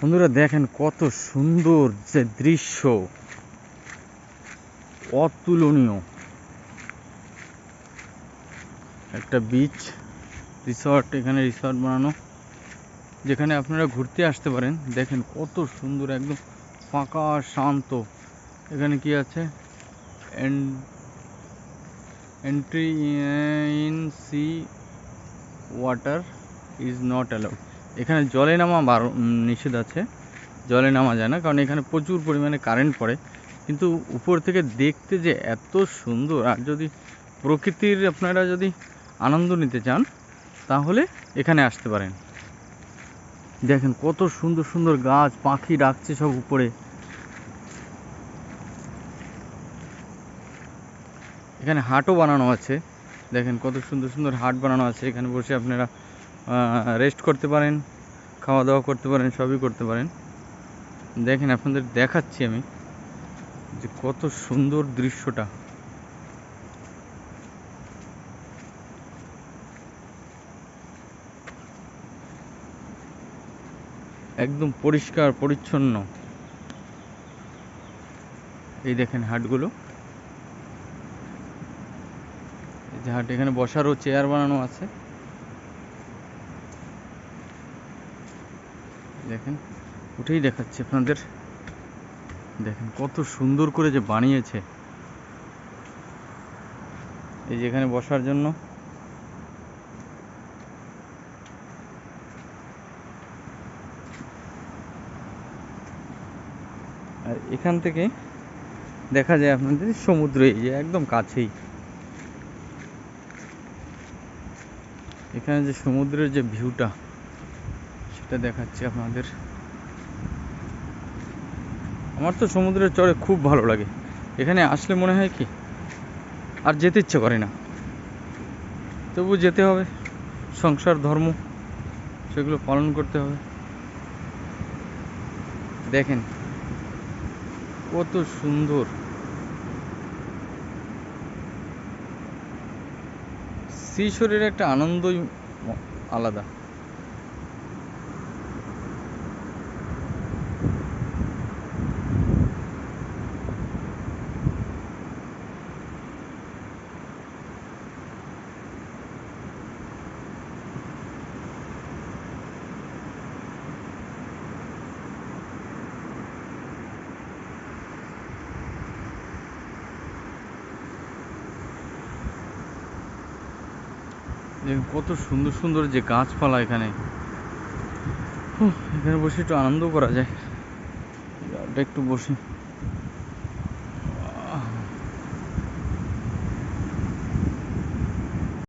বন্ধুরা দেখেন কত সুন্দর যে দৃশ্য, অতুলনীয় একটা বিচ রিসর্ট। এখানে রিসর্ট বানানো, যেখানে আপনারা ঘুরতে আসতে পারেন। দেখেন কত সুন্দর, একদম ফাঁকা শান্ত। এখানে কি আছে, entry in sea water is not allowed. এখানে জলে নামা নিষেধ আছে, জলে নামা যায় না, কারণ এখানে প্রচুর পরিমাণে কারেন্ট পড়ে। কিন্তু উপর থেকে দেখতে যে এত সুন্দর, আর যদি প্রকৃতির আপনারা যদি আনন্দ নিতে চান তাহলে এখানে আসতে পারেন। দেখেন কত সুন্দর সুন্দর গাছ, পাখি ডাকছে সব উপরে। এখানে হাটও বানানো আছে, দেখেন কত সুন্দর সুন্দর হাট বানানো আছে। এখানে বসে আপনারা রেস্ট করতে পারেন, খাওয়া দাওয়া করতে পারেন, সবই করতে পারেন। দেখেন আপনাদের দেখাচ্ছি আমি যে কত সুন্দর দৃশ্যটা। একদম পরিষ্কার পরিচ্ছন্ন। এই দেখেন হাটগুলো, এই যে হাট, এখানে বসারও চেয়ার বানানো আছে। দেখেন উঠেই দেখাচ্ছি আপনাদের। দেখেন কত সুন্দর করে যে বানিয়েছে, এই যে এখানে বসার জন্য। আর এখান থেকে দেখা যায় আপনাদের সমুদ্র, এই যে একদম কাছেই। এখানে যে সমুদ্রের যে ভিউটা, সেটা দেখাচ্ছি আপনাদের। আমার তো সমুদ্রের চরে খুব ভালো লাগে। এখানে আসলে মনে হয় কি আর যেতে ইচ্ছে করে না, তবু যেতে হবে। সংসার ধর্ম সেগুলো পালন করতে হবে। দেখেন কত সুন্দর, শিশুরের একটা আনন্দই আলাদা। দেখেন কত সুন্দর সুন্দর যে গাছপালা এখানে। এখানে বসে একটু আনন্দ করা যায়, একটু বসে।